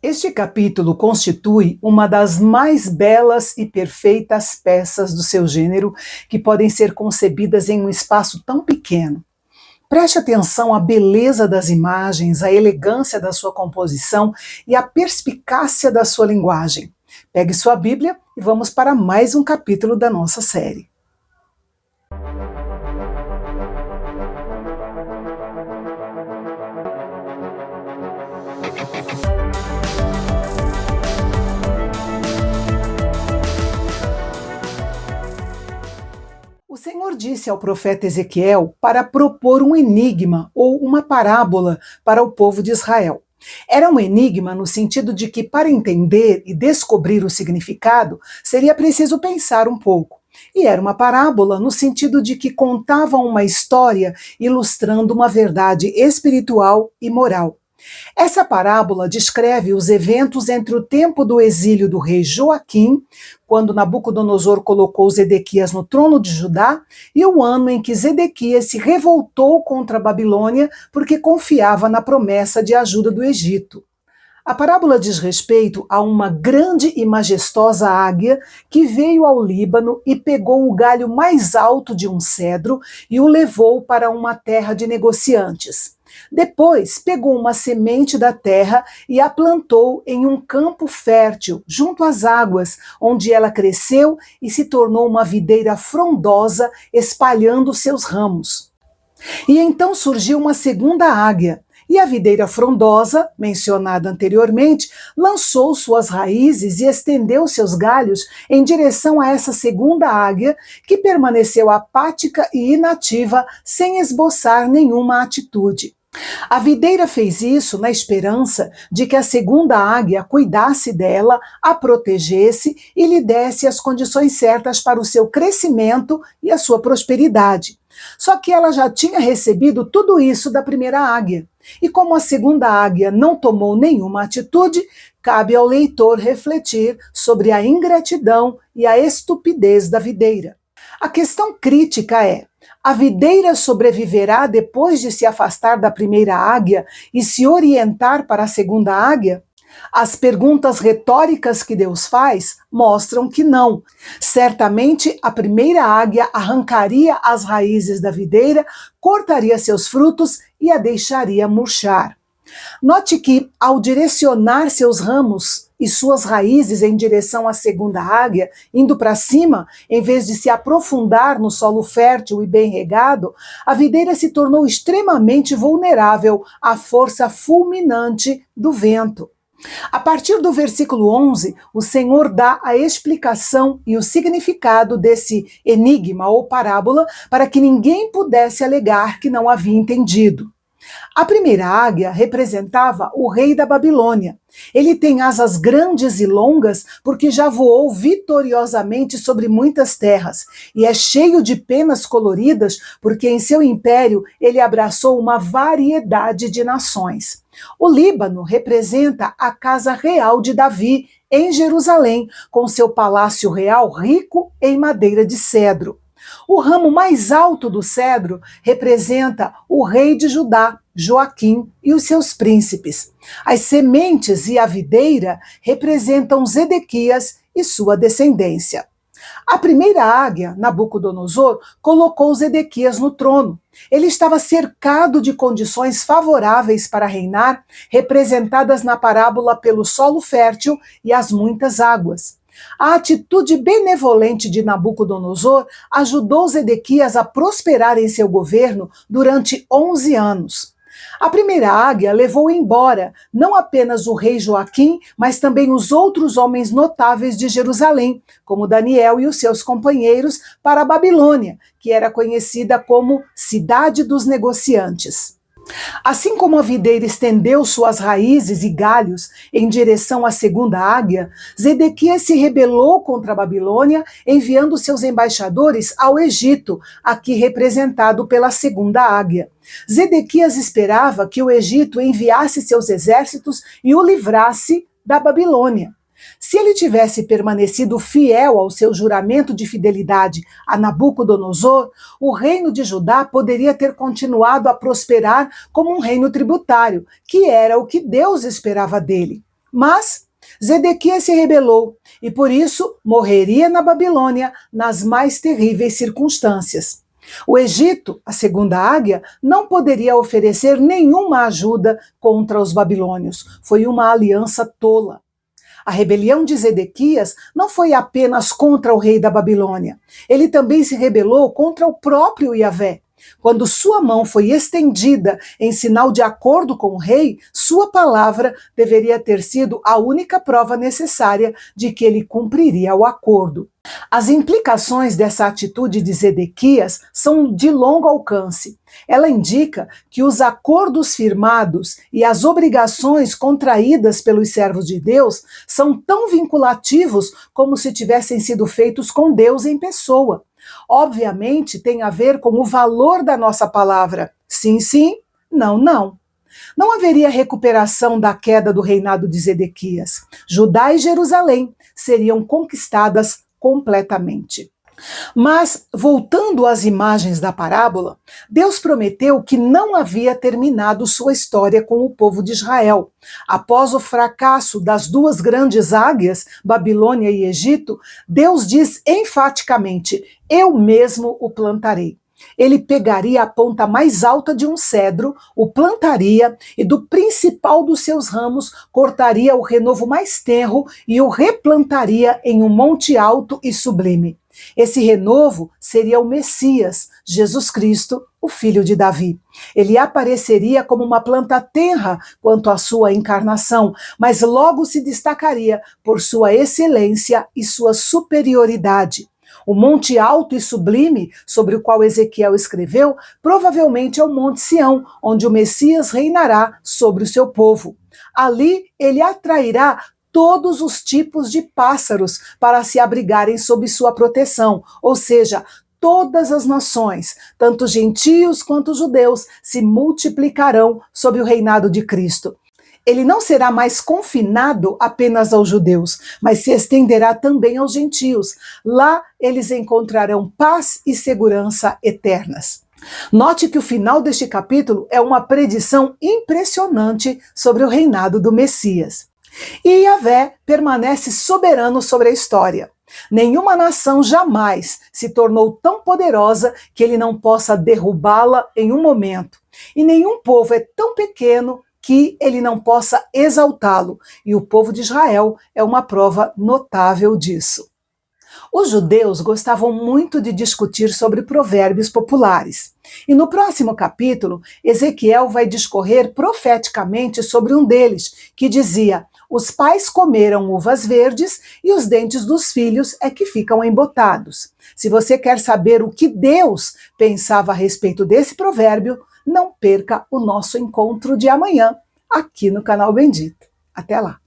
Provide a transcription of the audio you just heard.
Este capítulo constitui uma das mais belas e perfeitas peças do seu gênero que podem ser concebidas em um espaço tão pequeno. Preste atenção à beleza das imagens, à elegância da sua composição e à perspicácia da sua linguagem. Pegue sua Bíblia e vamos para mais um capítulo da nossa série. O Senhor disse ao profeta Ezequiel para propor um enigma ou uma parábola para o povo de Israel. Era um enigma no sentido de que, para entender e descobrir o significado, seria preciso pensar um pouco. E era uma parábola no sentido de que contava uma história ilustrando uma verdade espiritual e moral. Essa parábola descreve os eventos entre o tempo do exílio do rei Joaquim, quando Nabucodonosor colocou Zedequias no trono de Judá, e o ano em que Zedequias se revoltou contra a Babilônia porque confiava na promessa de ajuda do Egito. A parábola diz respeito a uma grande e majestosa águia que veio ao Líbano e pegou o galho mais alto de um cedro e o levou para uma terra de negociantes. Depois pegou uma semente da terra e a plantou em um campo fértil, junto às águas, onde ela cresceu e se tornou uma videira frondosa, espalhando seus ramos. E então surgiu uma segunda águia, e a videira frondosa, mencionada anteriormente, lançou suas raízes e estendeu seus galhos em direção a essa segunda águia, que permaneceu apática e inativa, sem esboçar nenhuma atitude. A videira fez isso na esperança de que a segunda águia cuidasse dela, a protegesse e lhe desse as condições certas para o seu crescimento e a sua prosperidade. Só que ela já tinha recebido tudo isso da primeira águia. E como a segunda águia não tomou nenhuma atitude, cabe ao leitor refletir sobre a ingratidão e a estupidez da videira. A questão crítica é: a videira sobreviverá depois de se afastar da primeira águia e se orientar para a segunda águia? As perguntas retóricas que Deus faz mostram que não. Certamente a primeira águia arrancaria as raízes da videira, cortaria seus frutos e a deixaria murchar. Note que, ao direcionar seus ramos e suas raízes em direção à segunda águia, indo para cima, em vez de se aprofundar no solo fértil e bem regado, a videira se tornou extremamente vulnerável à força fulminante do vento. A partir do versículo 11, o Senhor dá a explicação e o significado desse enigma ou parábola para que ninguém pudesse alegar que não havia entendido. A primeira águia representava o rei da Babilônia. Ele tem asas grandes e longas porque já voou vitoriosamente sobre muitas terras e é cheio de penas coloridas porque em seu império ele abraçou uma variedade de nações. O Líbano representa a casa real de Davi em Jerusalém, com seu palácio real rico em madeira de cedro. O ramo mais alto do cedro representa o rei de Judá, Joaquim, e os seus príncipes. As sementes e a videira representam Zedequias e sua descendência. A primeira águia, Nabucodonosor, colocou Zedequias no trono. Ele estava cercado de condições favoráveis para reinar, representadas na parábola pelo solo fértil e as muitas águas. A atitude benevolente de Nabucodonosor ajudou Zedequias a prosperar em seu governo durante 11 anos. A primeira águia levou embora não apenas o rei Joaquim, mas também os outros homens notáveis de Jerusalém, como Daniel e os seus companheiros, para a Babilônia, que era conhecida como Cidade dos Negociantes. Assim como a videira estendeu suas raízes e galhos em direção à segunda águia, Zedequias se rebelou contra a Babilônia, enviando seus embaixadores ao Egito, aqui representado pela segunda águia. Zedequias esperava que o Egito enviasse seus exércitos e o livrasse da Babilônia. Se ele tivesse permanecido fiel ao seu juramento de fidelidade a Nabucodonosor, o reino de Judá poderia ter continuado a prosperar como um reino tributário, que era o que Deus esperava dele. Mas Zedequias se rebelou e por isso morreria na Babilônia nas mais terríveis circunstâncias. O Egito, a segunda águia, não poderia oferecer nenhuma ajuda contra os babilônios. Foi uma aliança tola. A rebelião de Zedequias não foi apenas contra o rei da Babilônia. Ele também se rebelou contra o próprio Yahvé. Quando sua mão foi estendida em sinal de acordo com o rei, sua palavra deveria ter sido a única prova necessária de que ele cumpriria o acordo. As implicações dessa atitude de Zedequias são de longo alcance. Ela indica que os acordos firmados e as obrigações contraídas pelos servos de Deus são tão vinculativos como se tivessem sido feitos com Deus em pessoa. Obviamente, tem a ver com o valor da nossa palavra. Sim, sim, não, não. Não haveria recuperação da queda do reinado de Zedequias. Judá e Jerusalém seriam conquistadas completamente. Mas, voltando às imagens da parábola, Deus prometeu que não havia terminado sua história com o povo de Israel. Após o fracasso das duas grandes águias, Babilônia e Egito, Deus diz enfaticamente: eu mesmo o plantarei. Ele pegaria a ponta mais alta de um cedro, o plantaria e do principal dos seus ramos cortaria o renovo mais tenro e o replantaria em um monte alto e sublime. Esse renovo seria o Messias, Jesus Cristo, o filho de Davi. Ele apareceria como uma planta tenra quanto à sua encarnação, mas logo se destacaria por sua excelência e sua superioridade. O monte alto e sublime, sobre o qual Ezequiel escreveu, provavelmente é o Monte Sião, onde o Messias reinará sobre o seu povo. Ali ele atrairá todos os tipos de pássaros para se abrigarem sob sua proteção, ou seja, todas as nações, tanto gentios quanto judeus, se multiplicarão sob o reinado de Cristo. Ele não será mais confinado apenas aos judeus, mas se estenderá também aos gentios. Lá eles encontrarão paz e segurança eternas. Note que o final deste capítulo é uma predição impressionante sobre o reinado do Messias. E Yahvé permanece soberano sobre a história. Nenhuma nação jamais se tornou tão poderosa que ele não possa derrubá-la em um momento. E nenhum povo é tão pequeno que ele não possa exaltá-lo. E o povo de Israel é uma prova notável disso. Os judeus gostavam muito de discutir sobre provérbios populares. E no próximo capítulo, Ezequiel vai discorrer profeticamente sobre um deles, que dizia: os pais comeram uvas verdes e os dentes dos filhos é que ficam embotados. Se você quer saber o que Deus pensava a respeito desse provérbio, não perca o nosso encontro de amanhã, aqui no canal Bendito. Até lá!